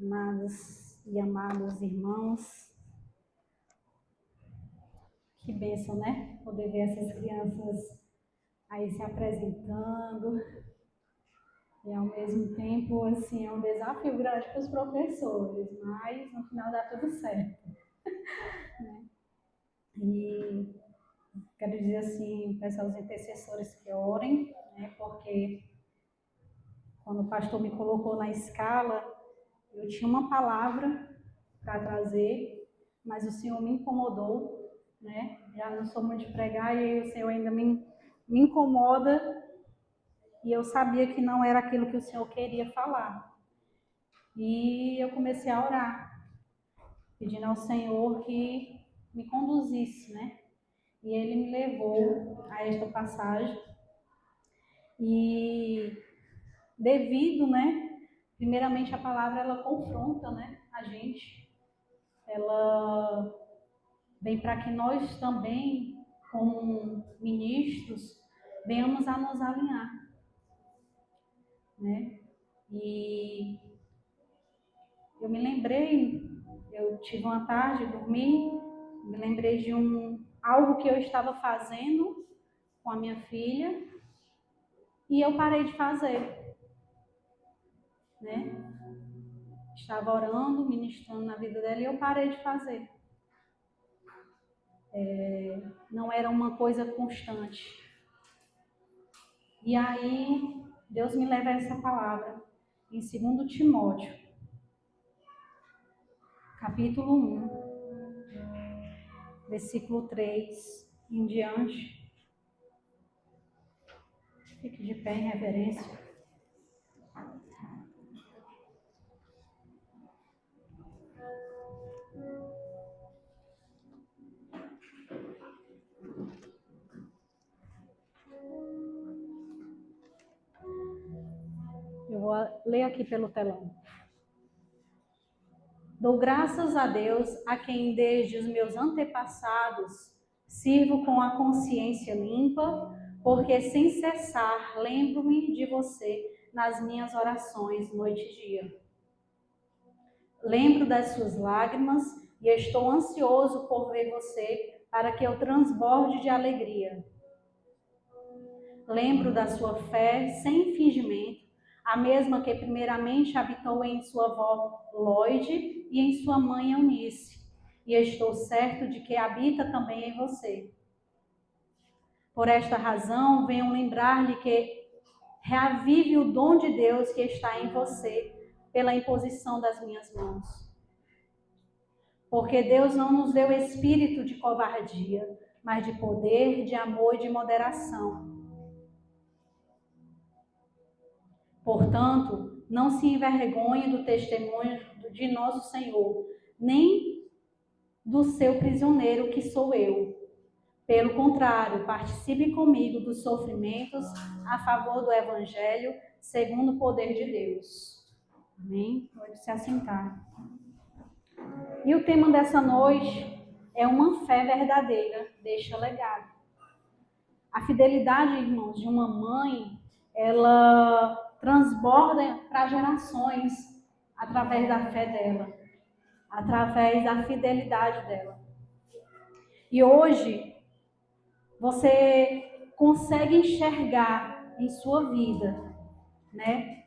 Amados e amados irmãos, que bênção, né? Poder ver essas crianças aí se apresentando e ao mesmo tempo, assim, é um desafio grande para os professores, mas no final dá tudo certo, né? E quero dizer assim, peço aos intercessores que orem, né? Porque quando o pastor me colocou na escala, eu tinha uma palavra para trazer, mas o Senhor me incomodou, né? Já não sou muito de pregar e o Senhor ainda me incomoda e eu sabia que não era aquilo que o Senhor queria falar. E eu comecei a orar, pedindo ao Senhor que me conduzisse, né? E Ele me levou a esta passagem e devido, né? Primeiramente a palavra ela confronta, né? A gente, ela vem para que nós também, como ministros, venhamos a nos alinhar, né? E eu me lembrei, eu tive uma tarde, dormi, me lembrei de algo que eu estava fazendo com a minha filha e eu parei de fazer, né? Estava orando, ministrando na vida dela e eu parei de fazer. Não era uma coisa constante. E aí, Deus me leva a essa palavra em 2 Timóteo, capítulo 1, versículo 3 em diante. Fique de pé em reverência. Eu vou ler aqui pelo telão. Dou graças a Deus, a quem desde os meus antepassados sirvo com a consciência limpa, porque sem cessar lembro-me de você nas minhas orações, noite e dia. Lembro das suas lágrimas e estou ansioso por ver você para que eu transborde de alegria. Lembro da sua fé sem fingimento, a mesma que primeiramente habitou em sua avó Lloyd e em sua mãe Eunice, e estou certo de que habita também em você. Por esta razão, venho lembrar-lhe que reavive o dom de Deus que está em você pela imposição das minhas mãos. Porque Deus não nos deu espírito de covardia, mas de poder, de amor e de moderação. Portanto, não se envergonhe do testemunho de nosso Senhor, nem do seu prisioneiro que sou eu. Pelo contrário, participe comigo dos sofrimentos a favor do Evangelho, segundo o poder de Deus. Amém? Pode se assentar. E o tema dessa noite é uma fé verdadeira, deixa legado. A fidelidade, irmãos, de uma mãe, ela transborda para gerações através da fé dela, através da fidelidade dela. E hoje, você consegue enxergar em sua vida, né,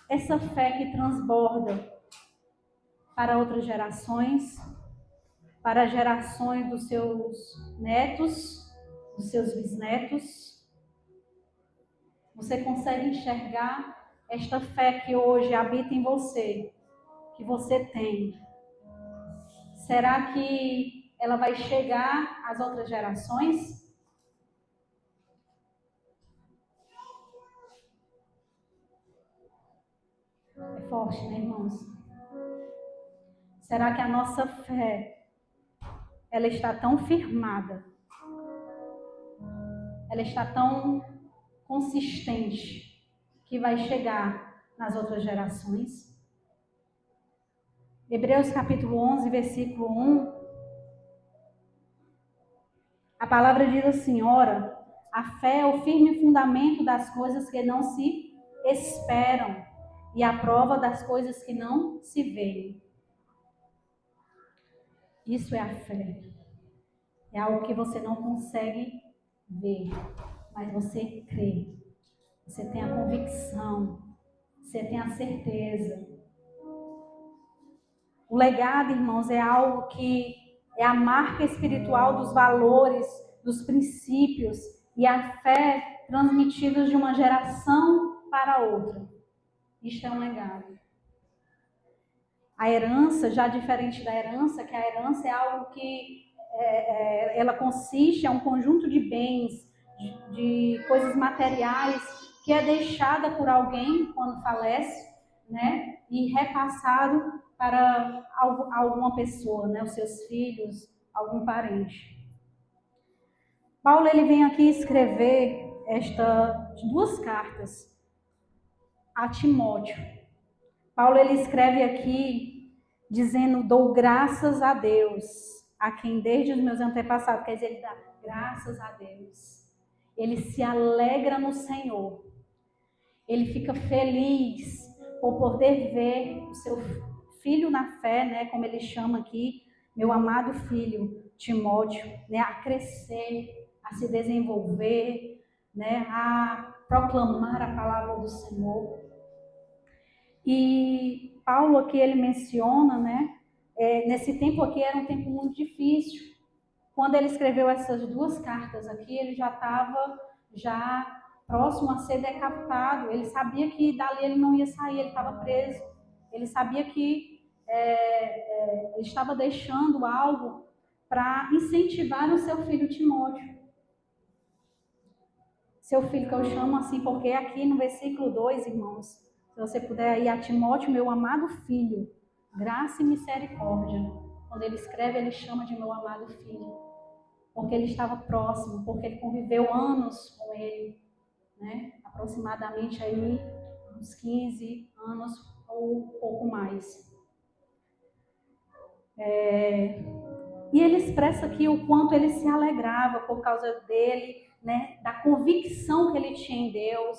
essa fé que transborda para outras gerações, para gerações dos seus netos, dos seus bisnetos. Você consegue enxergar esta fé que hoje habita em você, que você tem. Será que ela vai chegar às outras gerações? É forte, né, irmãos? Será que a nossa fé, ela está tão firmada, ela está tão consistente, que vai chegar nas outras gerações? Hebreus capítulo 11, versículo 1, a palavra diz assim: ora, a fé é o firme fundamento das coisas que não se esperam e a prova das coisas que não se veem. Isso é a fé. É algo que você não consegue ver, mas você crê. Você tem a convicção, você tem a certeza. O legado, irmãos, é algo que é a marca espiritual dos valores, dos princípios e a fé transmitidos de uma geração para outra. Isto é um legado. A herança, já diferente da herança, que a herança é algo que ela consiste, é um conjunto de bens, de coisas materiais, que é deixada por alguém quando falece, né? E repassado para alguma pessoa, né? Os seus filhos, algum parente. Paulo, ele vem aqui escrever estas 2 cartas a Timóteo. Paulo, ele escreve aqui dizendo: dou graças a Deus, a quem desde os meus antepassados, quer dizer, ele dá graças a Deus. Ele se alegra no Senhor. Ele fica feliz por poder ver o seu filho na fé, né, como ele chama aqui, meu amado filho Timóteo, né, a crescer, a se desenvolver, né, a proclamar a palavra do Senhor. E Paulo aqui ele menciona, né, nesse tempo aqui era um tempo muito difícil. Quando ele escreveu essas 2 cartas aqui, ele já estava próximo a ser decapitado. Ele sabia que dali ele não ia sair, ele estava preso. Ele sabia que ele estava deixando algo para incentivar o seu filho Timóteo. Seu filho, que eu chamo assim, porque aqui no versículo 2, irmãos, se você puder ir a Timóteo, meu amado filho, graça e misericórdia. Quando ele escreve, ele chama de meu amado filho, porque ele estava próximo, porque ele conviveu anos com ele, né? Aproximadamente aí uns 15 anos ou um pouco mais. E ele expressa aqui o quanto ele se alegrava por causa dele, né? Da convicção que ele tinha em Deus,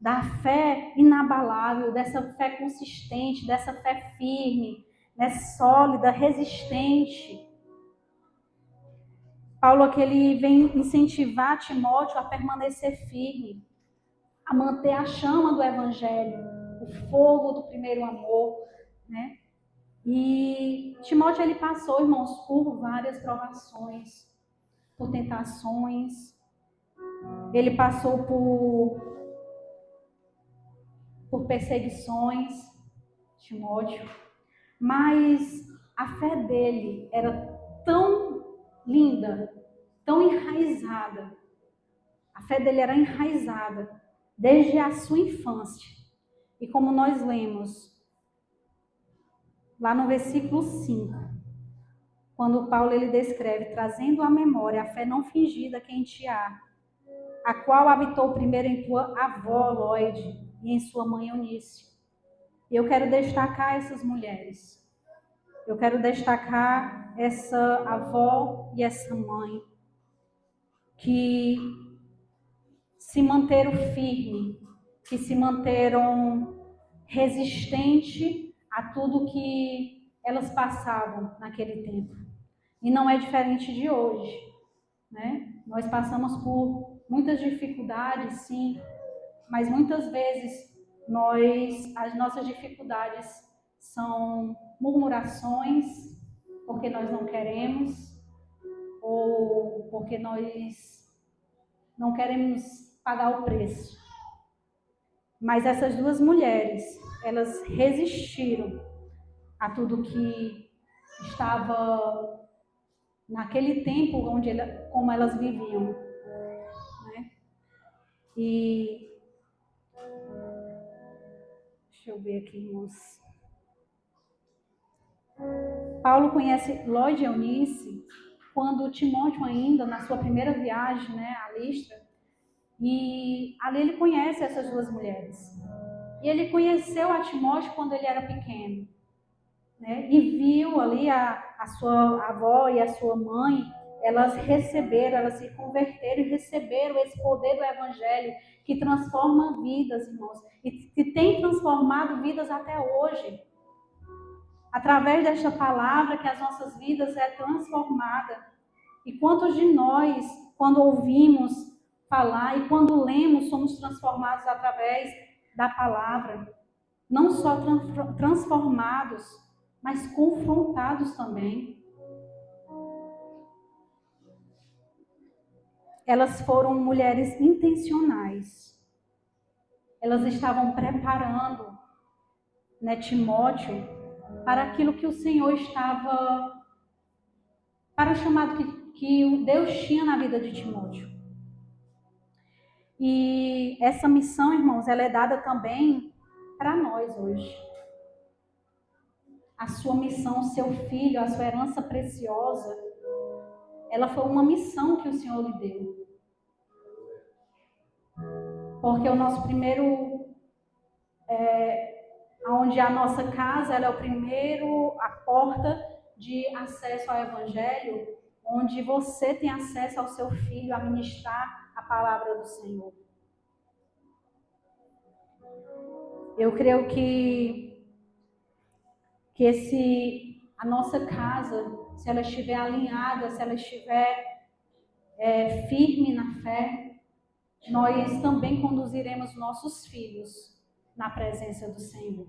da fé inabalável, dessa fé consistente, dessa fé firme, né? Sólida, resistente. Paulo aqui ele vem incentivar Timóteo a permanecer firme, a manter a chama do evangelho, o fogo do primeiro amor, né? E Timóteo ele passou, irmãos, por várias provações, por tentações. Ele passou por perseguições, Timóteo, mas a fé dele era tão linda, tão enraizada. A fé dele era enraizada desde a sua infância. E como nós lemos lá no versículo 5, quando Paulo ele descreve, trazendo à memória a fé não fingida que em ti há, a qual habitou primeiro em tua avó Loide e em sua mãe Eunice. Eu quero destacar essas mulheres. Eu quero destacar essa avó e essa mãe que se manteram firmes, que se manteram resistentes a tudo que elas passavam naquele tempo. E não é diferente de hoje, né? Nós passamos por muitas dificuldades, sim, mas muitas vezes as nossas dificuldades são murmurações, porque nós não queremos, ou porque nós não queremos pagar o preço. Mas essas 2 mulheres, elas resistiram a tudo que estava naquele tempo como elas viviam, né? E deixa eu ver aqui, irmãos. Paulo conhece Loide e Eunice quando Timóteo ainda, na sua primeira viagem, né, a Listra, e ali ele conhece essas 2 mulheres. E ele conheceu a Timóteo quando ele era pequeno, né, e viu ali a sua avó e a sua mãe, elas se converteram e receberam esse poder do evangelho, que transforma vidas, irmãos, e que tem transformado vidas até hoje. Através desta palavra que as nossas vidas é transformada. E quantos de nós, quando ouvimos falar e quando lemos, somos transformados através da palavra. Não só transformados, mas confrontados também. Elas foram mulheres intencionais. Elas estavam preparando, né, Timóteo para aquilo que o Senhor estava, para o chamado que Deus tinha na vida de Timóteo. E essa missão, irmãos, ela é dada também para nós hoje. A sua missão, o seu filho, a sua herança preciosa, ela foi uma missão que o Senhor lhe deu. Porque o nosso primeiro, onde a nossa casa, ela é o primeiro, a porta de acesso ao Evangelho, onde você tem acesso ao seu filho a ministrar a palavra do Senhor. Eu creio que a nossa casa, se ela estiver alinhada, se ela estiver firme na fé, nós também conduziremos nossos filhos na presença do Senhor.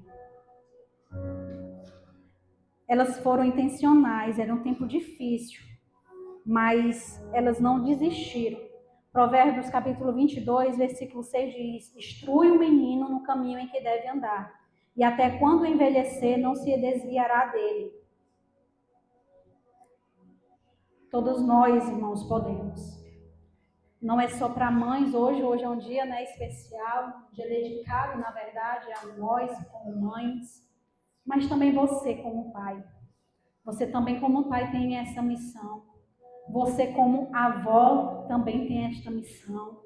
Elas foram intencionais, era um tempo difícil, mas elas não desistiram. Provérbios capítulo 22, versículo 6 diz: instrui o menino no caminho em que deve andar, e até quando envelhecer não se desviará dele. Todos nós, irmãos, podemos. Não é só para mães hoje é um dia, né, especial, um dia dedicado, na verdade, a nós como mães, mas também você como pai. Você também como pai tem essa missão. Você como avó também tem esta missão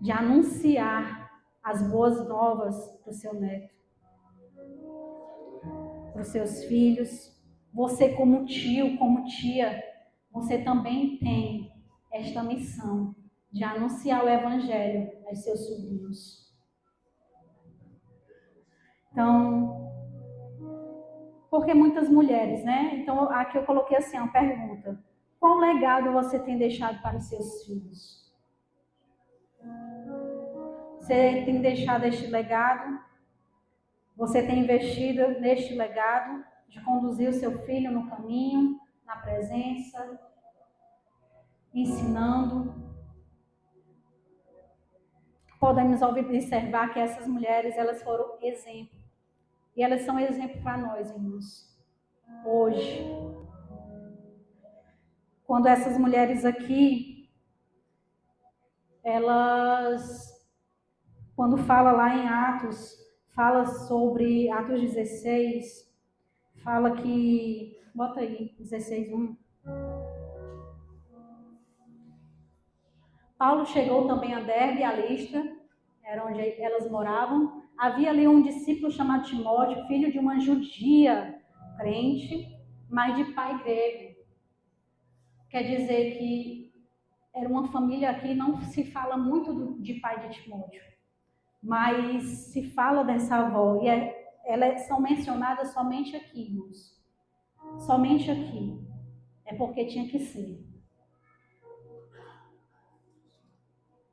de anunciar as boas novas para o seu neto, para os seus filhos. Você como tio, como tia, você também tem esta missão de anunciar o Evangelho aos seus sobrinhos. Então, porque muitas mulheres, né? Então, aqui eu coloquei assim, uma pergunta. Qual legado você tem deixado para os seus filhos? Você tem deixado este legado? Você tem investido neste legado de conduzir o seu filho no caminho, na presença, ensinando? Podemos observar que essas mulheres, elas foram exemplo. E elas são exemplo para nós, irmãos. Hoje, quando essas mulheres aqui, elas, quando fala lá em Atos, fala sobre Atos 16, fala que, bota aí, 16:1. Paulo chegou também a Derbe e a Listra, era onde elas moravam. Havia ali um discípulo chamado Timóteo, filho de uma judia crente, mas de pai grego. Quer dizer que era uma família aqui, não se fala muito de pai de Timóteo, mas se fala dessa avó, e elas são mencionadas somente aqui, irmãos. Somente aqui. É porque tinha que ser.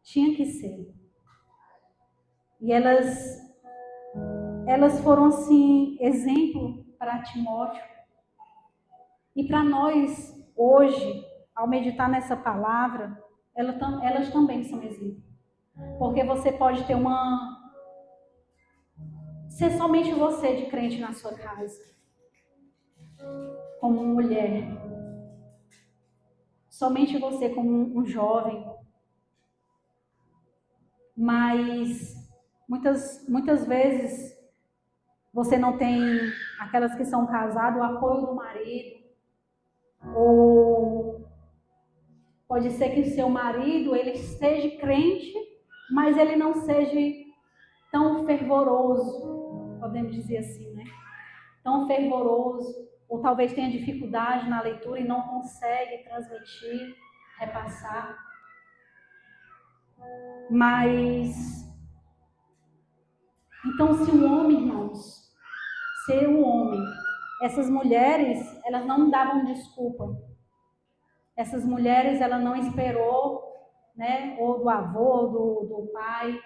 Tinha que ser. E elas foram, assim, exemplo para Timóteo. E para nós, hoje, ao meditar nessa palavra, elas também são exemplo. Porque você pode ter ser somente você de crente na sua casa, como mulher. Somente você como um jovem. Mas muitas vezes você não tem, aquelas que são casadas, o apoio do marido. Ou pode ser que o seu marido, ele seja crente, mas ele não seja tão fervoroso, podemos dizer assim, né? Tão fervoroso, ou talvez tenha dificuldade na leitura e não consegue transmitir, repassar. Mas, então, se o homem, irmãos, ser o homem, essas mulheres, elas não davam desculpa. Essas mulheres, ela não esperou, né, ou do avô, do pai.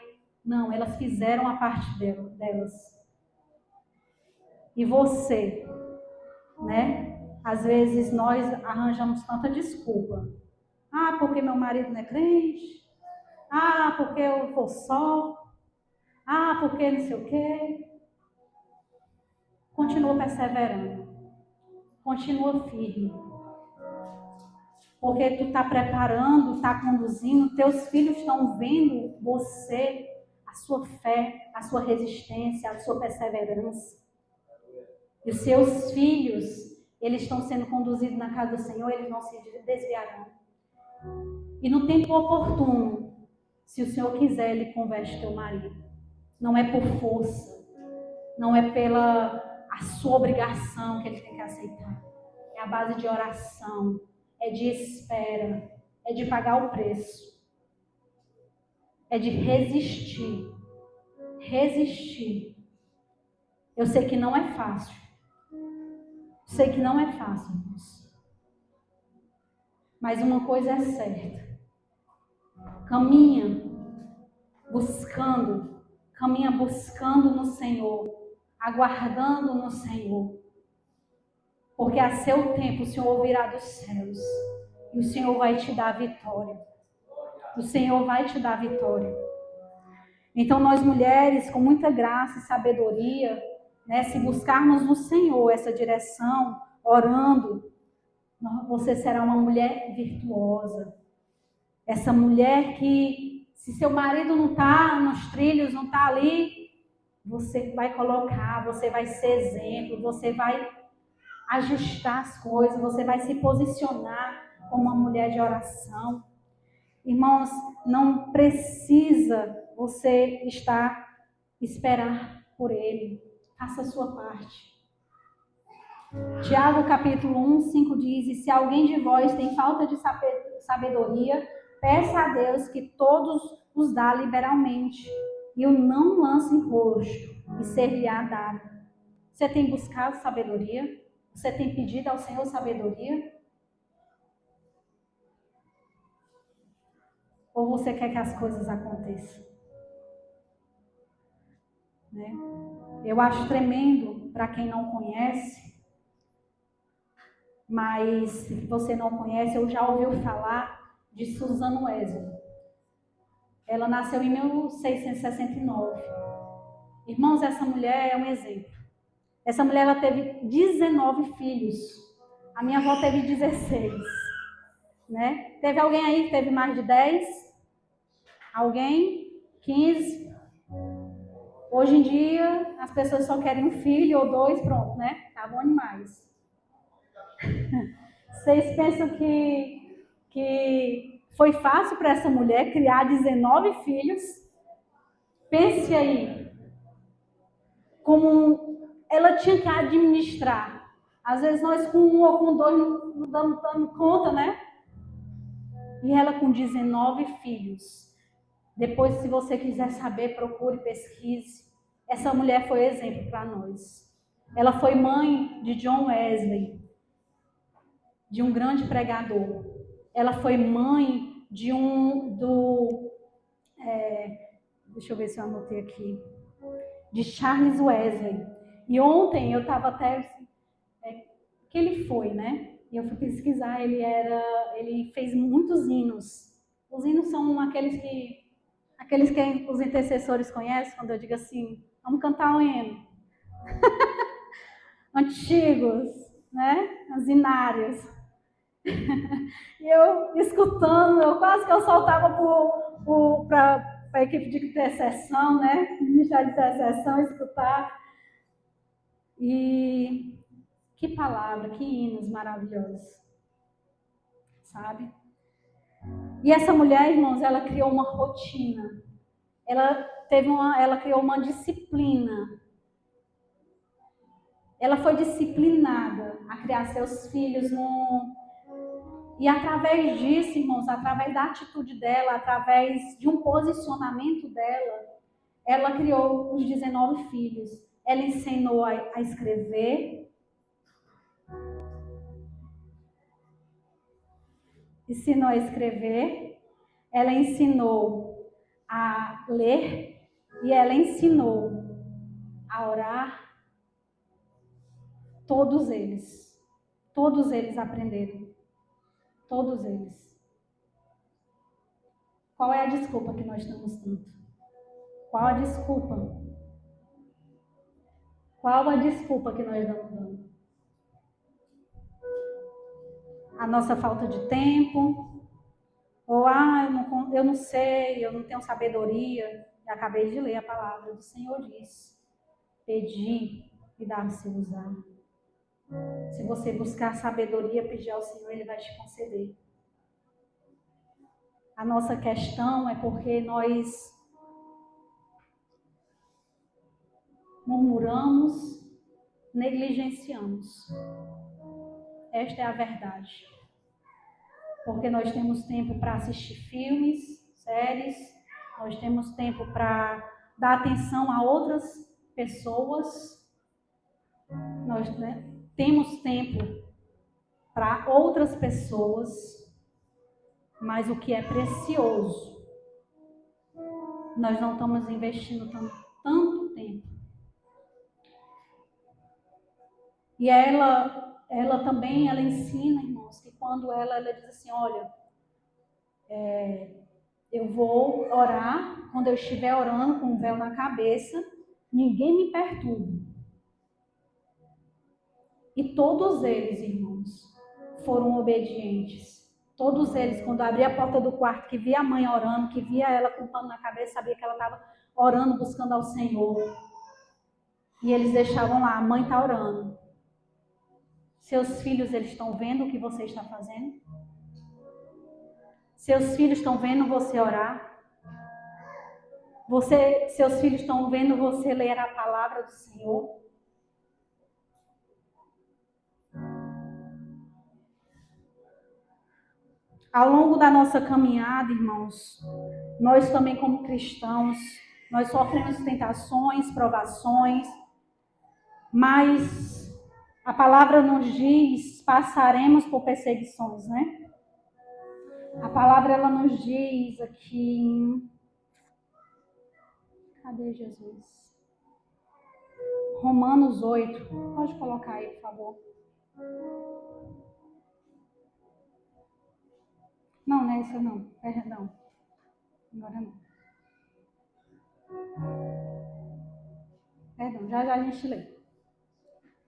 Não, elas fizeram a parte delas. E você, né? Às vezes nós arranjamos tanta desculpa. Ah, porque meu marido não é crente. Ah, porque eu vou só. Ah, porque não sei o quê. Continua perseverando. Continua firme. Porque tu está preparando, está conduzindo, teus filhos estão vendo você, a sua fé, a sua resistência, a sua perseverança. E os seus filhos, eles estão sendo conduzidos na casa do Senhor, eles não se desviarão. E no tempo oportuno, se o Senhor quiser, Ele converte teu marido. Não é por força, não é pela a sua obrigação que ele tem que aceitar. É a base de oração, é de espera, é de pagar o preço, é de resistir. Resistir. Eu sei que não é fácil. Sei que não é fácil, irmãos. Mas uma coisa é certa. Caminha buscando no Senhor, aguardando no Senhor. Porque a seu tempo o Senhor virá dos céus e o Senhor vai te dar vitória. O Senhor vai te dar vitória. Então nós mulheres, com muita graça e sabedoria, né, se buscarmos no Senhor essa direção, orando, você será uma mulher virtuosa. Essa mulher que, se seu marido não está nos trilhos, não está ali, você vai colocar, você vai ser exemplo, você vai ajustar as coisas, você vai se posicionar como uma mulher de oração. Irmãos, não precisa você esperar por ele. Faça a sua parte. Tiago capítulo 1, 5 diz: e se alguém de vós tem falta de sabedoria, peça a Deus que todos os dá liberalmente e o não lance em rosto e ser-lhe-á dado. Você tem buscado sabedoria? Você tem pedido ao Senhor sabedoria? Ou você quer que as coisas aconteçam? Né? Eu acho tremendo para quem não conhece, mas se você não conhece, eu já ouviu falar de Susan Wesley. Ela nasceu em 1669. Irmãos, essa mulher é um exemplo. Essa mulher ela teve 19 filhos. A minha avó teve 16. Né? Teve alguém aí que teve mais de 10? Alguém? 15? Hoje em dia, as pessoas só querem um filho ou dois, pronto, né? Tá bom demais. Vocês pensam que foi fácil para essa mulher criar 19 filhos? Pense aí. Como ela tinha que administrar. Às vezes nós com um ou com dois não damos conta, né? E ela com 19 filhos. Depois, se você quiser saber, procure, pesquise. Essa mulher foi exemplo para nós. Ela foi mãe de John Wesley, de um grande pregador. Ela foi mãe de deixa eu ver se eu anotei aqui, de Charles Wesley. E ontem eu estava até, que ele foi, né? E eu fui pesquisar, ele fez muitos hinos. Os hinos são aqueles que os intercessores conhecem, quando eu digo assim, vamos cantar um hino. Antigos, né? As hinárias. E eu escutando, quase que eu soltava para a equipe de intercessão, né? Ministério de intercessão, escutar. E que palavra, que hinos maravilhosos. Sabe? E essa mulher, irmãos, ela criou uma rotina. Ela criou uma disciplina. Ela foi disciplinada a criar seus filhos E através disso, irmãos, através da atitude dela, através de um posicionamento dela, ela criou os 19 filhos. Ela ensinou a escrever, ela ensinou a ler e ela ensinou a orar. Todos eles aprenderam. Todos eles. Qual é a desculpa que nós damos tanto? Qual a desculpa? Qual a desculpa que nós damos dando? A nossa falta de tempo? Ou, eu não sei, eu não tenho sabedoria. Eu acabei de ler a palavra do Senhor diz: pedi e dar-se-vos-á. Se você buscar sabedoria, pedir ao Senhor, Ele vai te conceder. A nossa questão é porque nós murmuramos, negligenciamos. Esta é a verdade. Porque nós temos tempo para assistir filmes, séries, nós temos tempo para dar atenção a outras pessoas, nós temos tempo para outras pessoas, mas o que é precioso, nós não estamos investindo tanto tempo. E ela também ensina, irmãos, que quando ela diz assim, olha, eu vou orar, quando eu estiver orando com um véu na cabeça, ninguém me perturbe. E todos eles, irmãos, foram obedientes. Todos eles, quando abria a porta do quarto, que via a mãe orando, que via ela com o pano na cabeça, sabia que ela estava orando, buscando ao Senhor. E eles deixavam lá, a mãe está orando. Seus filhos, eles estão vendo o que você está fazendo? Seus filhos estão vendo você orar? Seus filhos estão vendo você ler a palavra do Senhor? Ao longo da nossa caminhada, irmãos, nós também como cristãos, nós sofremos tentações, provações, mas a palavra nos diz, passaremos por perseguições, né? A palavra, ela nos diz aqui, cadê Jesus? Romanos 8, pode colocar aí, por favor. Não, não é isso não, perdão. Agora não. Perdão, já a gente lê.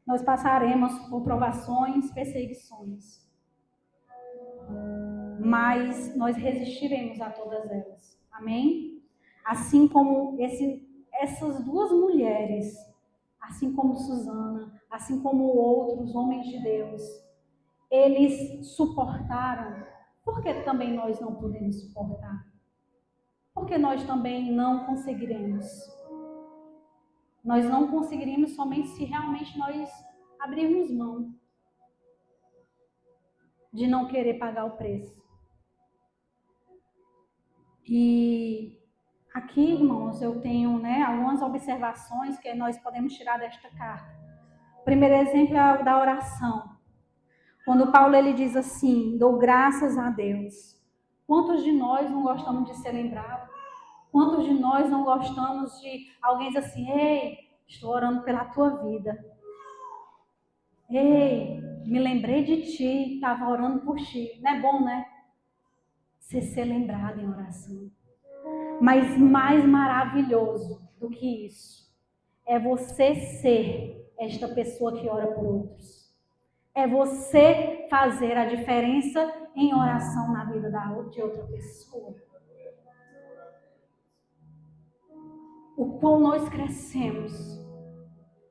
Nós passaremos por provações, perseguições, mas nós resistiremos a todas elas. Amém? Assim como essas duas mulheres, assim como Susana, assim como outros homens de Deus, eles suportaram. Por que também nós não podemos suportar? Porque nós também não conseguiremos. Nós não conseguiríamos somente se realmente nós abrirmos mão de não querer pagar o preço. E aqui, irmãos, eu tenho algumas observações que nós podemos tirar desta carta. O primeiro exemplo é o da oração. Quando Paulo ele diz assim, dou graças a Deus. Quantos de nós não gostamos de ser lembrados? Quantos de nós não gostamos de alguém dizer assim, ei, estou orando pela tua vida. Ei, me lembrei de ti, estava orando por ti. Não é bom, né? Você ser lembrado em oração. Mas mais maravilhoso do que isso é você ser esta pessoa que ora por outros. É você fazer a diferença em oração na vida de outra pessoa. O quão nós crescemos,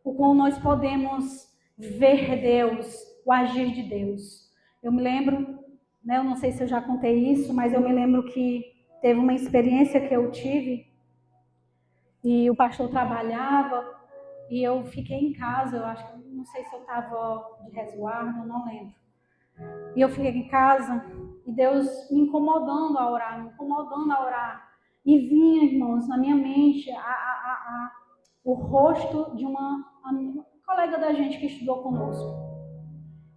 o quão nós podemos ver Deus, o agir de Deus. Eu me lembro, eu não sei se eu já contei isso, mas eu me lembro que teve uma experiência que eu tive e o pastor trabalhava e eu fiquei em casa, eu acho que não sei se eu estava de resguardo, não lembro. E eu fiquei em casa e Deus me incomodando a orar, me incomodando a orar. E vinha, irmãos, na minha mente o rosto de uma colega da gente que estudou conosco.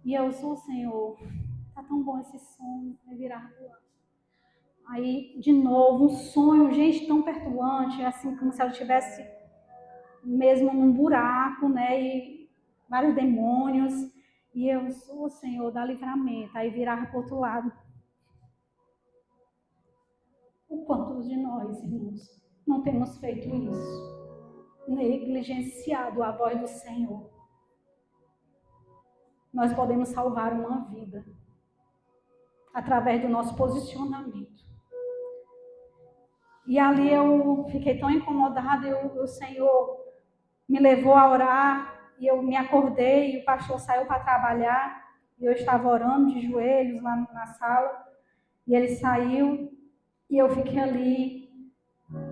E eu sou o Senhor, tá tão bom esse sonho, vai virar rua. Aí, de novo, um sonho, gente, tão perturbante, assim, como se ela estivesse mesmo num buraco, né, e vários demônios. E eu sou o Senhor, dá livramento. Aí virava para o outro lado. O quanto de nós, irmãos, não temos feito isso? Negligenciado a voz do Senhor. Nós podemos salvar uma vida através do nosso posicionamento. E ali eu fiquei tão incomodada, o Senhor me levou a orar, e eu me acordei, e o pastor saiu para trabalhar, e eu estava orando de joelhos lá na sala, e ele saiu, e eu fiquei ali,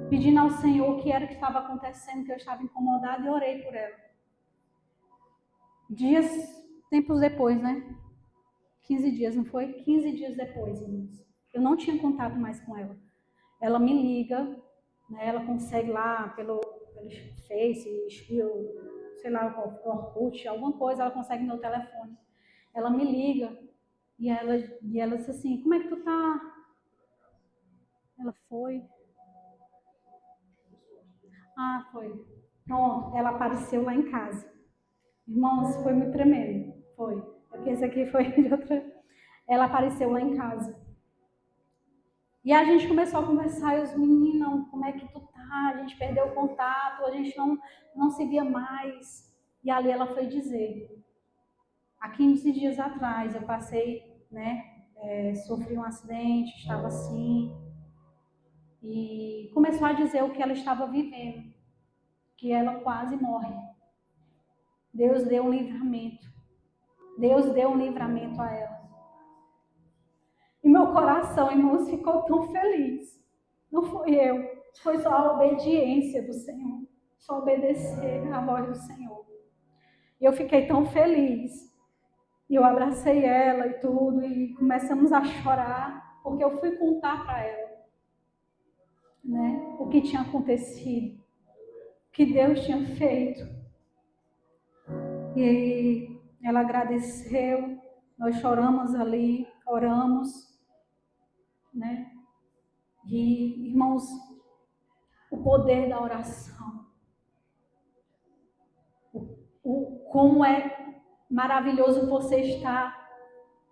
pedindo ao Senhor o que era que estava acontecendo, que eu estava incomodada, e orei por ela. Tempos depois, né? 15 dias, não foi? 15 dias depois, irmãos. Eu não tinha contato mais com ela. Ela me liga, né? Ela consegue lá pelo Face, sei lá, Orkut, alguma coisa, ela consegue meu telefone. Ela me liga e ela disse assim, como é que tu tá? Ela foi. Ah, foi. Pronto, ela apareceu lá em casa. Irmãos, foi muito tremendo. Foi. Porque esse aqui foi de outra. Ela apareceu lá em casa. E a gente começou a conversar, e os meninos, como é que tu tá? A gente perdeu o contato, a gente não se via mais. E ali ela foi dizer, há 15 dias atrás eu passei, né, sofri um acidente, estava assim, e começou a dizer o que ela estava vivendo, que ela quase morre. Deus deu um livramento. Deus deu um livramento a ela. E meu coração, irmãos, ficou tão feliz. Não foi eu, foi só a obediência do Senhor. Só obedecer à voz do Senhor. E eu fiquei tão feliz. E eu abracei ela e tudo, e começamos a chorar, porque eu fui contar para ela, né, o que tinha acontecido, o que Deus tinha feito. E ela agradeceu, nós choramos ali, oramos, né? E, irmãos, o poder da oração. Como é maravilhoso você estar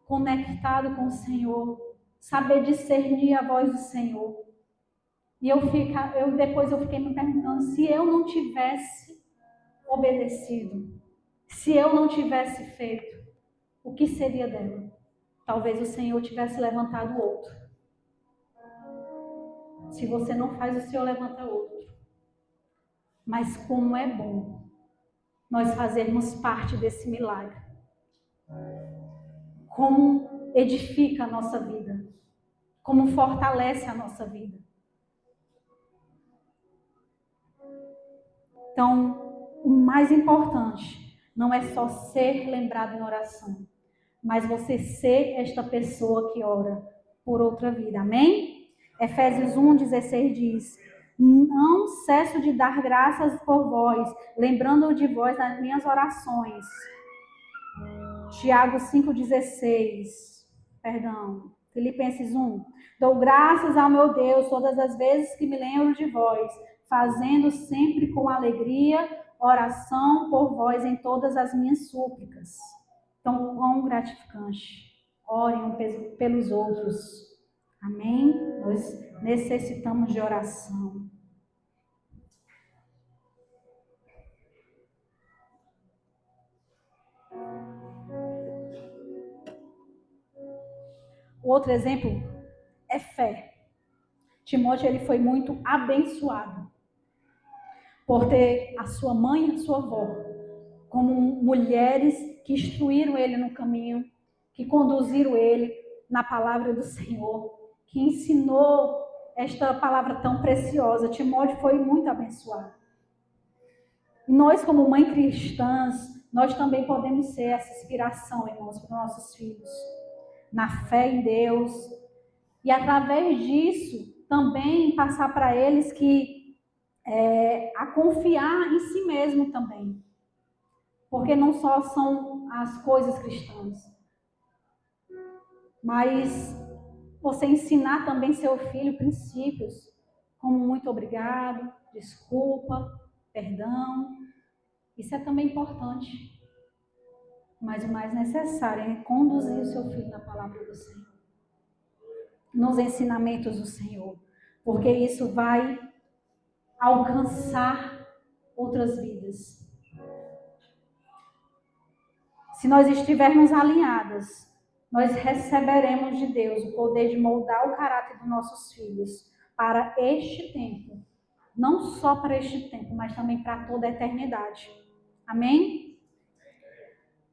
conectado com o Senhor, saber discernir a voz do Senhor. E depois eu fiquei me perguntando, se eu não tivesse obedecido, se eu não tivesse feito, o que seria dela? Talvez o Senhor tivesse levantado outro. Se você não faz, o Senhor levanta outro. Mas como é bom nós fazermos parte desse milagre. Como edifica a nossa vida. Como fortalece a nossa vida. Então, o mais importante não é só ser lembrado em oração, mas você ser esta pessoa que ora por outra vida. Amém? Efésios 1:16 diz: não cesso de dar graças por vós, lembrando de vós nas minhas orações. Tiago 5:16, Filipenses 1. Dou graças ao meu Deus todas as vezes que me lembro de vós, fazendo sempre com alegria oração por vós em todas as minhas súplicas. Então, quão gratificante. Orem pelos outros. Amém? Nós necessitamos de oração. O outro exemplo é fé. Timóteo ele foi muito abençoado por ter a sua mãe e a sua avó como mulheres que instruíram ele no caminho, que conduziram ele na palavra do Senhor, que ensinou esta palavra tão preciosa. Timóteo foi muito abençoado. E nós, como mães cristãs, nós também podemos ser essa inspiração, irmãos, para os nossos filhos, na fé em Deus, e através disso também passar para eles que a confiar em si mesmo também, porque não só são as coisas cristãs, mas você ensinar também seu filho princípios, como muito obrigado, desculpa, perdão. Isso é também importante. Mas o mais necessário é conduzir o seu filho na palavra do Senhor, nos ensinamentos do Senhor, porque isso vai alcançar outras vidas. Se nós estivermos alinhadas, nós receberemos de Deus o poder de moldar o caráter dos nossos filhos para este tempo. Não só para este tempo, mas também para toda a eternidade. Amém?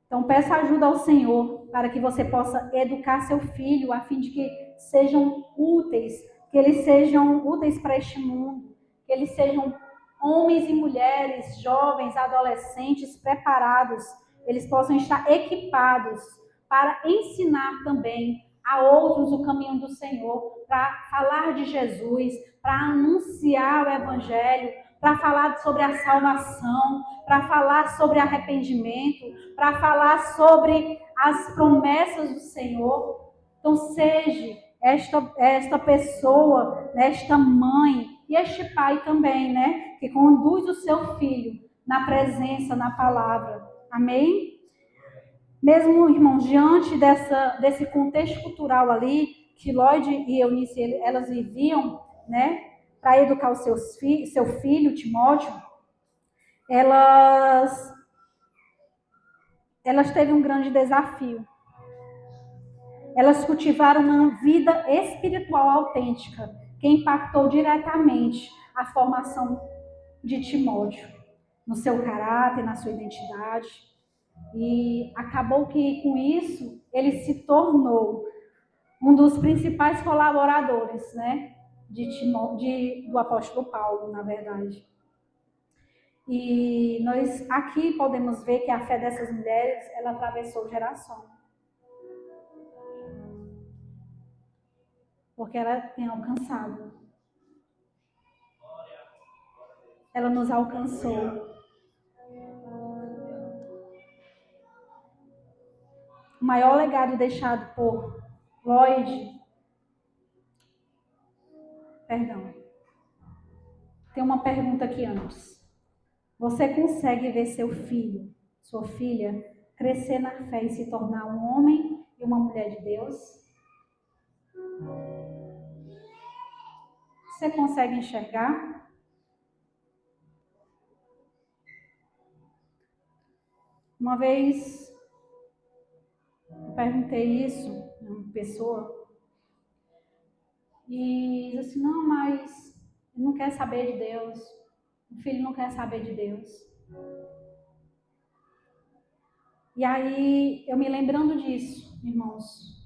Então peça ajuda ao Senhor para que você possa educar seu filho a fim de que sejam úteis, que eles sejam úteis para este mundo, que eles sejam homens e mulheres, jovens, adolescentes, preparados, eles possam estar equipados para ensinar também a outros o caminho do Senhor, para falar de Jesus, para anunciar o Evangelho, para falar sobre a salvação, para falar sobre arrependimento, para falar sobre as promessas do Senhor. Então seja esta pessoa, esta mãe e este pai também, né, que conduz o seu filho na presença, na palavra. Amém? Mesmo, irmãos, diante desse contexto cultural ali, que Lloyd e Eunice, elas viviam, né, para educar o seu filho, Timóteo, elas teve um grande desafio. Elas cultivaram uma vida espiritual autêntica, que impactou diretamente a formação de Timóteo, no seu caráter, na sua identidade. E acabou que, com isso, ele se tornou um dos principais colaboradores, né, do apóstolo Paulo, na verdade. E nós aqui podemos ver que a fé dessas mulheres, ela atravessou gerações. Porque ela tem alcançado. Ela nos alcançou. O maior legado deixado por Lloyd. Perdão. Tem uma pergunta aqui antes. Você consegue ver seu filho, sua filha, crescer na fé e se tornar um homem e uma mulher de Deus? Você consegue enxergar? Uma vez eu perguntei isso a uma pessoa e disse assim, não, mas ele não quer saber de Deus. O filho não quer saber de Deus. E aí, eu me lembrando disso, irmãos,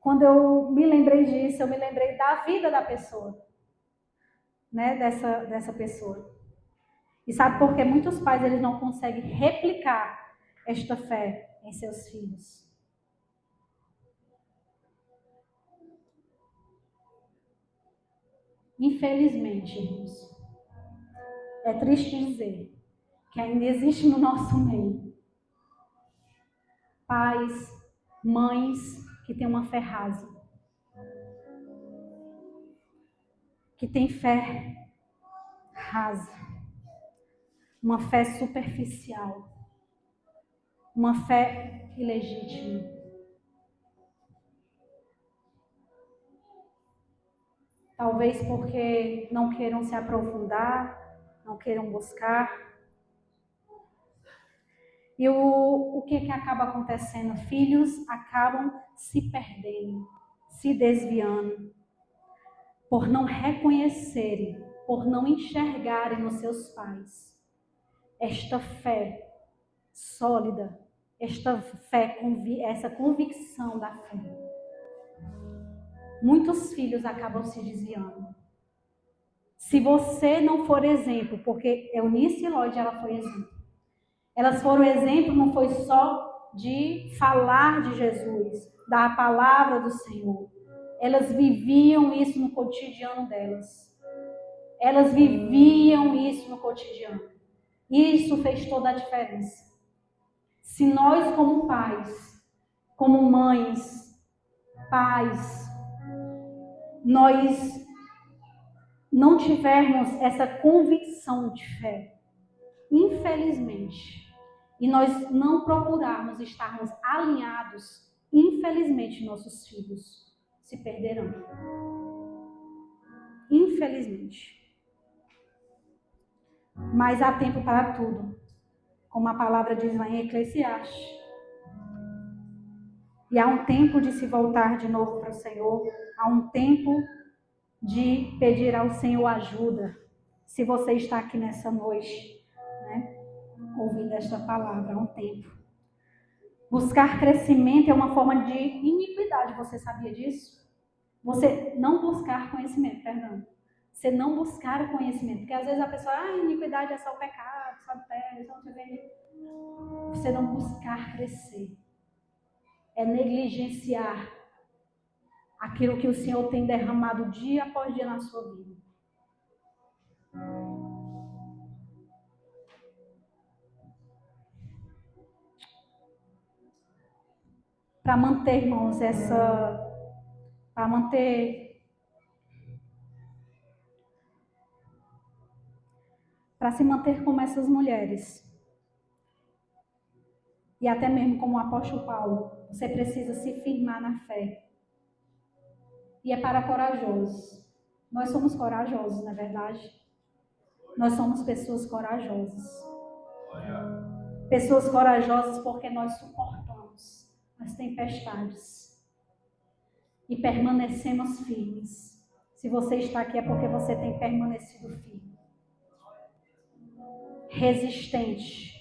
quando eu me lembrei disso, eu me lembrei da vida da pessoa, né, dessa pessoa. E sabe por que muitos pais eles não conseguem replicar esta fé em seus filhos? Infelizmente, irmãos, é triste dizer que ainda existe no nosso meio pais, mães que têm uma fé rasa, que têm fé rasa, uma fé superficial, uma fé ilegítima. Talvez porque não queiram se aprofundar, não queiram buscar. E o que acaba acontecendo? Filhos acabam se perdendo, se desviando, por não reconhecerem, por não enxergarem nos seus pais esta fé sólida, esta fé, essa convicção da fé. Muitos filhos acabam se desviando, Se você não for exemplo, porque Eunice e Lloyd, ela foi exemplo. Elas foram exemplo, não foi só de falar de Jesus, da palavra do Senhor. Elas viviam isso no cotidiano delas. Elas viviam isso no cotidiano. Isso fez toda a diferença. Se nós, como pais, como mães, pais, nós não tivermos essa convicção de fé, infelizmente, e nós não procurarmos estarmos alinhados, infelizmente nossos filhos se perderão. Infelizmente. Mas há tempo para tudo, como a palavra diz lá em Eclesiastes. E há um tempo de se voltar de novo para o Senhor, há um tempo de pedir ao Senhor ajuda. Se você está aqui nessa noite, né, ouvindo esta palavra, há um tempo. Buscar crescimento é uma forma de iniquidade, você sabia disso? Você não buscar conhecimento, perdão. Você não buscar o conhecimento. Porque às vezes a pessoa, iniquidade é só o pecado, só o pé, só o que. Você não buscar crescer. É negligenciar aquilo que o Senhor tem derramado dia após dia na sua vida. Para manter, irmãos, para se manter como essas mulheres, e até mesmo como o apóstolo Paulo, você precisa se firmar na fé. E é para corajosos. Nós somos corajosos, não é verdade? Nós somos pessoas corajosas. Pessoas corajosas porque nós suportamos as tempestades e permanecemos firmes. Se você está aqui é porque você tem permanecido firme. Resistente.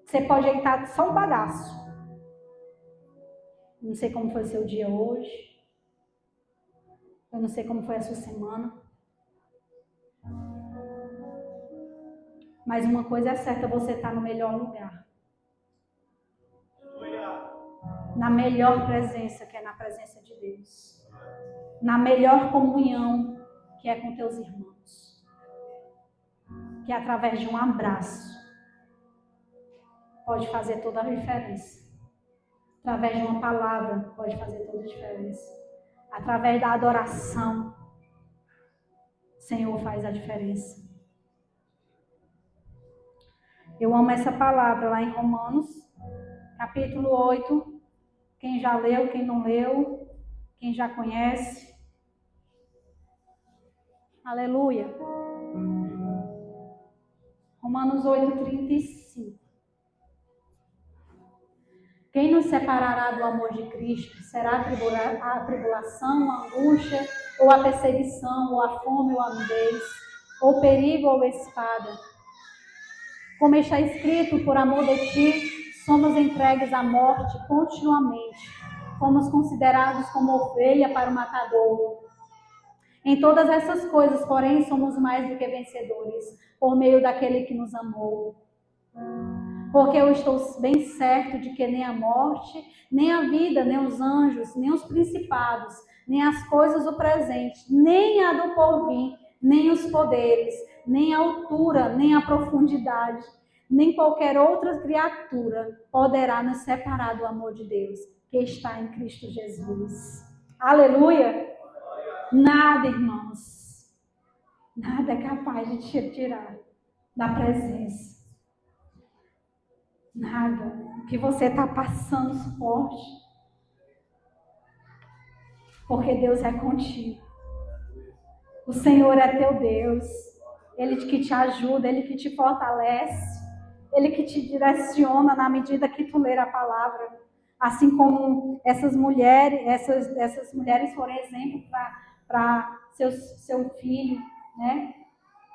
Você pode estar só um bagaço. Não sei como foi o seu dia hoje. Eu não sei como foi a sua semana. Mas uma coisa é certa, você está no melhor lugar. Na melhor presença, que é na presença de Deus. Na melhor comunhão, que é com teus irmãos. Que é através de um abraço pode fazer toda a diferença. Através de uma palavra pode fazer toda a diferença. Através da adoração, o Senhor faz a diferença. Eu amo essa palavra lá em Romanos, capítulo 8. Quem já leu, quem não leu, quem já conhece. Aleluia. Romanos 8:35. Quem nos separará do amor de Cristo? Será a tribulação, a angústia, ou a perseguição, ou a fome, ou a nudez, ou perigo, ou espada? Como está escrito, por amor de ti, somos entregues à morte continuamente. Fomos considerados como ovelha para o matadouro. Em todas essas coisas, porém, somos mais do que vencedores, por meio daquele que nos amou. Porque eu estou bem certo de que nem a morte, nem a vida, nem os anjos, nem os principados, nem as coisas do presente, nem a do porvir, nem os poderes, nem a altura, nem a profundidade, nem qualquer outra criatura poderá nos separar do amor de Deus, que está em Cristo Jesus. Aleluia! Nada, irmãos, nada é capaz de te tirar da presença. Nada. Que você está passando suporte. Porque Deus é contigo. O Senhor é teu Deus. Ele que te ajuda, Ele que te fortalece. Ele que te direciona na medida que tu ler a palavra. Assim como essas mulheres foram exemplo para seu filho, né?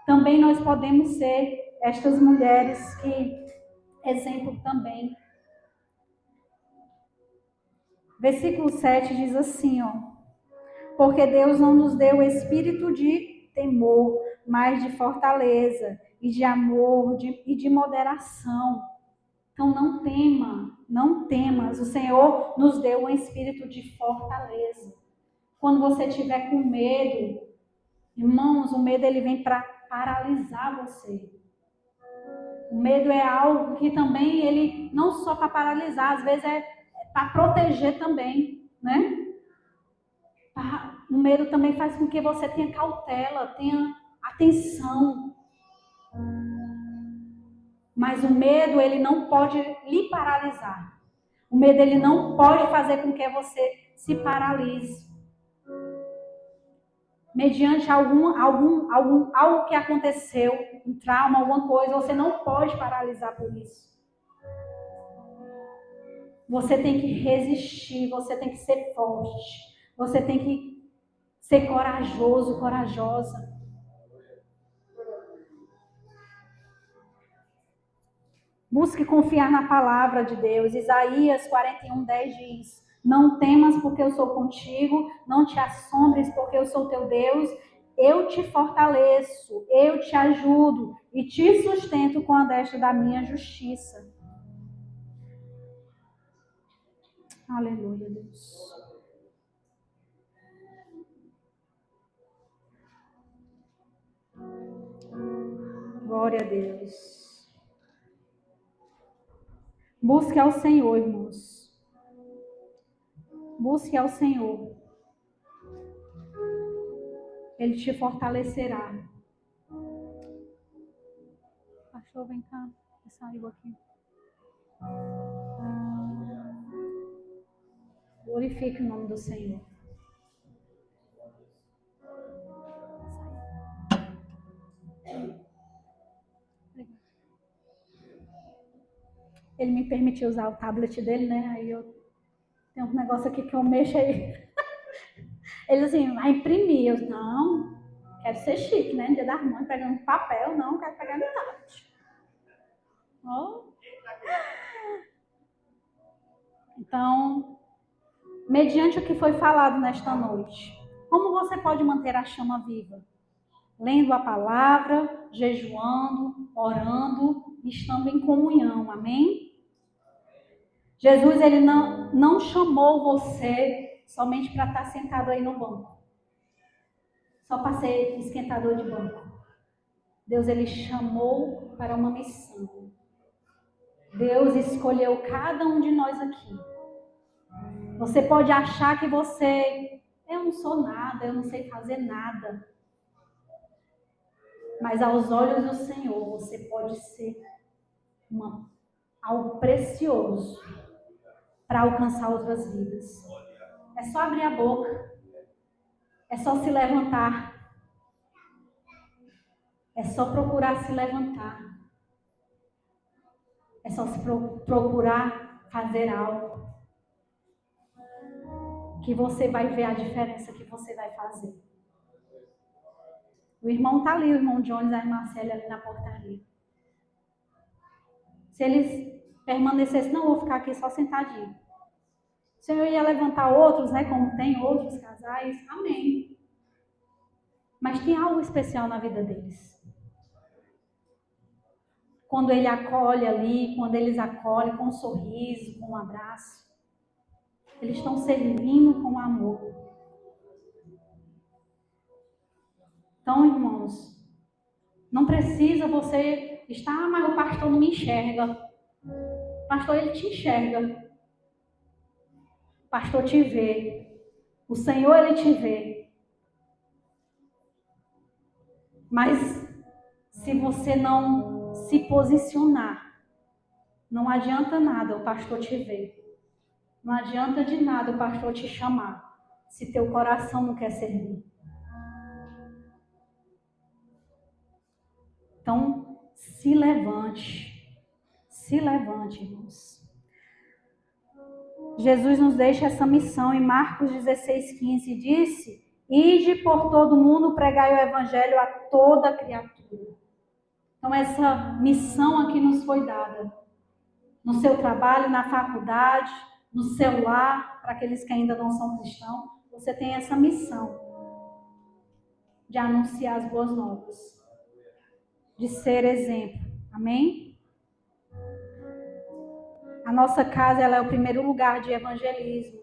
Também nós podemos ser estas mulheres que exemplo também. Versículo 7 diz assim, ó. Porque Deus não nos deu espírito de temor, mas de fortaleza e de amor e de moderação. Então não temas. O Senhor nos deu um espírito de fortaleza. Quando você estiver com medo, irmãos, o medo ele vem para paralisar você. O medo é algo que também ele não só para paralisar, às vezes é para proteger também, né? O medo também faz com que você tenha cautela, tenha atenção. Mas o medo ele não pode lhe paralisar. O medo ele não pode fazer com que você se paralise. Mediante algo que aconteceu, um trauma, alguma coisa, você não pode paralisar por isso. Você tem que resistir, você tem que ser forte, você tem que ser corajoso, corajosa. Busque confiar na palavra de Deus. Isaías 41:10 diz: não temas porque eu sou contigo, não te assombres porque eu sou teu Deus. Eu te fortaleço, eu te ajudo e te sustento com a destra da minha justiça. Aleluia, Deus. Glória a Deus. Busque ao Senhor, irmãos. Busque ao Senhor. Ele te fortalecerá. Pastor, vem cá. Saiu aqui. Glorifique o nome do Senhor. Ele me permitiu usar o tablet dele, né? Aí eu tenho um negócio aqui que eu mexo aí. Ele assim, vai imprimir. Eu não, quero ser chique, né? Dia das Mães, pegando papel, não, quero pegar no tablet. Oh. Então, mediante o que foi falado nesta noite, como você pode manter a chama viva? Lendo a palavra, jejuando, orando, estando em comunhão, amém? Jesus, ele não chamou você somente para estar sentado aí no banco. Só para ser esquentador de banco. Deus, ele chamou para uma missão. Deus escolheu cada um de nós aqui. Você pode achar que eu não sou nada, eu não sei fazer nada. Mas aos olhos do Senhor, você pode ser algo precioso para alcançar outras vidas. É só abrir a boca. É só se levantar. É só procurar se levantar. É só se procurar fazer algo. Que você vai ver a diferença que você vai fazer. O irmão está ali, o irmão Jones e a irmã Célia ali na portaria. Se eles permanecessem, não, vou ficar aqui só sentadinho. O Senhor ia levantar outros, né, como tem outros casais, amém. Mas tem algo especial na vida deles. Quando ele acolhe ali, quando eles acolhem com um sorriso, com um abraço, eles estão servindo com amor. Então, irmãos, não precisa você estar, mas o pastor não me enxerga. O pastor, ele te enxerga. O pastor te vê. O Senhor, ele te vê. Mas se você não se posicionar, não adianta nada o pastor te ver. Não adianta de nada o pastor te chamar, se teu coração não quer servir. Então, se levante, irmãos. Jesus nos deixa essa missão em Marcos 16:15, disse: ide por todo mundo, pregai o evangelho a toda criatura. Então, essa missão aqui nos foi dada. No seu trabalho, na faculdade, no seu lar, para aqueles que ainda não são cristãos, você tem essa missão de anunciar as boas novas, de ser exemplo. Amém? A nossa casa, ela é o primeiro lugar de evangelismo,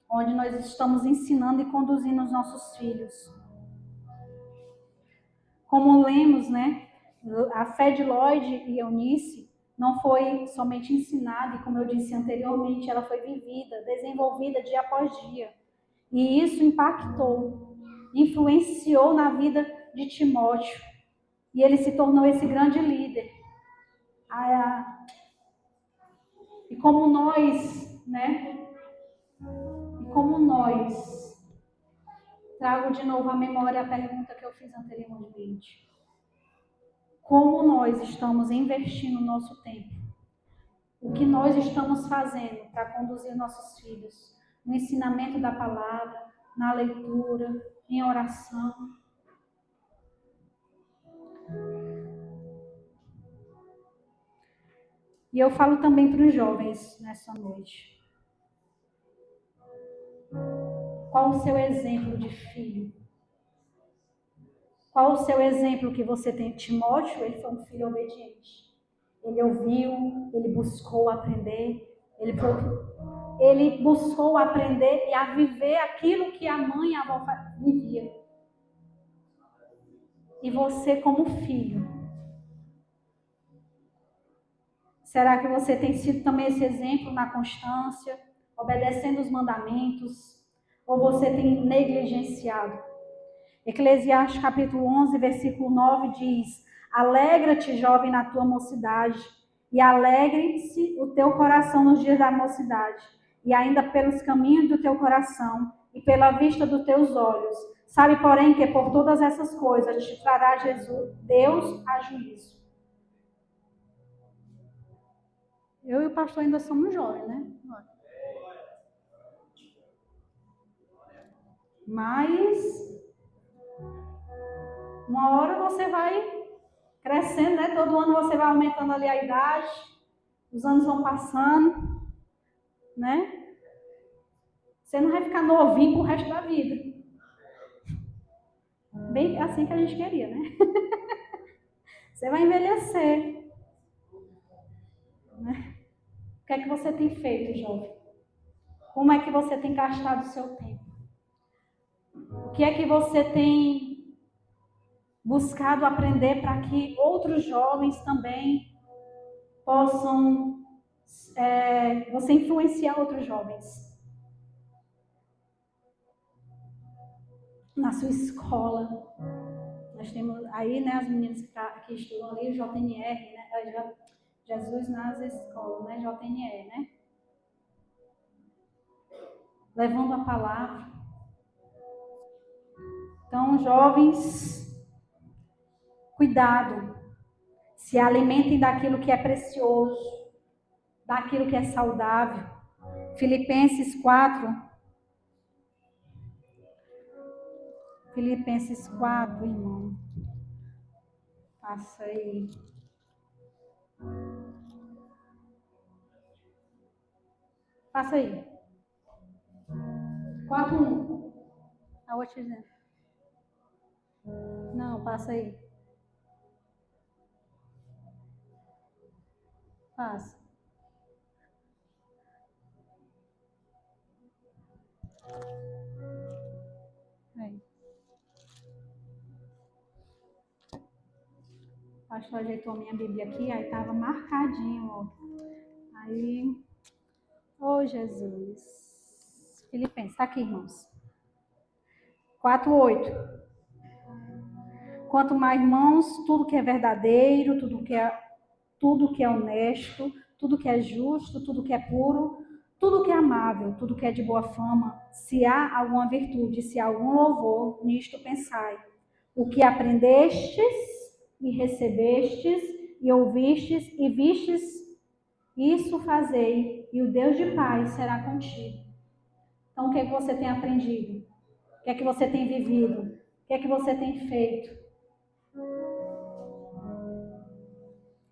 onde nós estamos ensinando e conduzindo os nossos filhos. Como lemos, né? A fé de Lloyd e Eunice não foi somente ensinada, e como eu disse anteriormente, ela foi vivida, desenvolvida dia após dia. E isso impactou, influenciou na vida de Timóteo. E ele se tornou esse grande líder. E como nós, né? E como nós, trago de novo à memória a pergunta que eu fiz anteriormente. Como nós estamos investindo o nosso tempo? O que nós estamos fazendo para conduzir nossos filhos no ensinamento da palavra, na leitura, em oração? E eu falo também para os jovens nessa noite. Qual o seu exemplo de filho? Qual o seu exemplo que você tem? Timóteo, ele foi um filho obediente. Ele ouviu, ele buscou aprender, ele buscou aprender e a viver aquilo que a mãe e a avó vivia. E você como filho, será que você tem sido também esse exemplo na constância, obedecendo os mandamentos, ou você tem negligenciado? Eclesiastes capítulo 11, versículo 9 diz: Alegra-te, jovem, na tua mocidade, e alegre-se o teu coração nos dias da mocidade, e ainda pelos caminhos do teu coração, e pela vista dos teus olhos. Sabe, porém, que por todas essas coisas te trará Deus a juízo. Eu e o pastor ainda somos jovens, né? Mas uma hora você vai crescendo, né? Todo ano você vai aumentando ali a idade, os anos vão passando, né? Você não vai ficar novinho pro resto da vida. Bem assim que a gente queria, né? Você vai envelhecer. Né? O que é que você tem feito, jovem? Como é que você tem gastado o seu tempo? O que é que você tem buscado aprender para que outros jovens também possam você influenciar outros jovens na sua escola? Nós temos aí, né, as meninas que estudam ali, o JNR, né, Jesus nas escolas, né, JNR, né? Levando a palavra. Então, jovens, cuidado. Se alimentem daquilo que é precioso, daquilo que é saudável. Filipenses 4. Filipenses 4, irmão. Passa aí. Passa aí. 4:1. Ah, vou te dizer. Não, passa aí. Passa. Aí. O pastor ajeitou a minha Bíblia aqui, aí estava marcadinho, ó. Aí, oh Jesus. Filipenses, está aqui, irmãos. 4:8. Quanto mais, irmãos, tudo que é verdadeiro, tudo que é honesto, tudo que é justo, tudo que é puro, tudo que é amável, tudo que é de boa fama, se há alguma virtude, se há algum louvor, nisto pensai. O que aprendestes e recebestes e ouvistes e vistes, isso fazei, e o Deus de paz será contigo. Então, o que é que você tem aprendido? O que é que você tem vivido? O que é que você tem feito?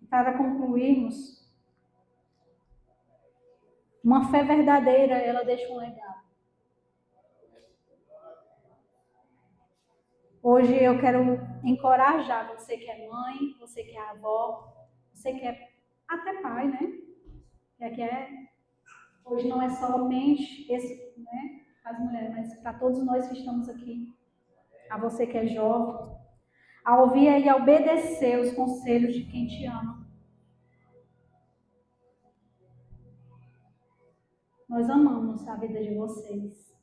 Para concluirmos, uma fé verdadeira, ela deixa um legado. Hoje eu quero encorajar você que é mãe, você que é avó, você que é até pai, né? Hoje não é somente esse, né, as mulheres, mas para todos nós que estamos aqui, a você que é jovem, a ouvir e a obedecer os conselhos de quem te ama. Nós amamos a vida de vocês,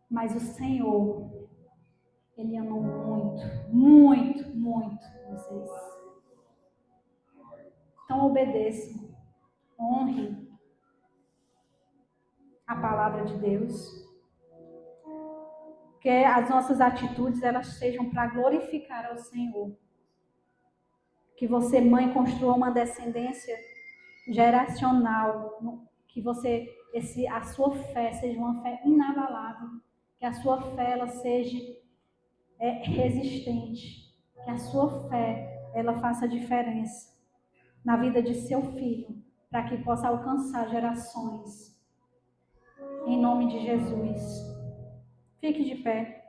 mas o Senhor, Ele ama muito, muito, muito vocês. Então obedeçam, honrem a palavra de Deus, que as nossas atitudes elas sejam para glorificar ao Senhor. Que você, mãe, construa uma descendência geracional, que a sua fé seja uma fé inabalável, que a sua fé ela seja resistente, que a sua fé ela faça diferença na vida de seu filho, para que possa alcançar gerações. Em nome de Jesus. Fique de pé.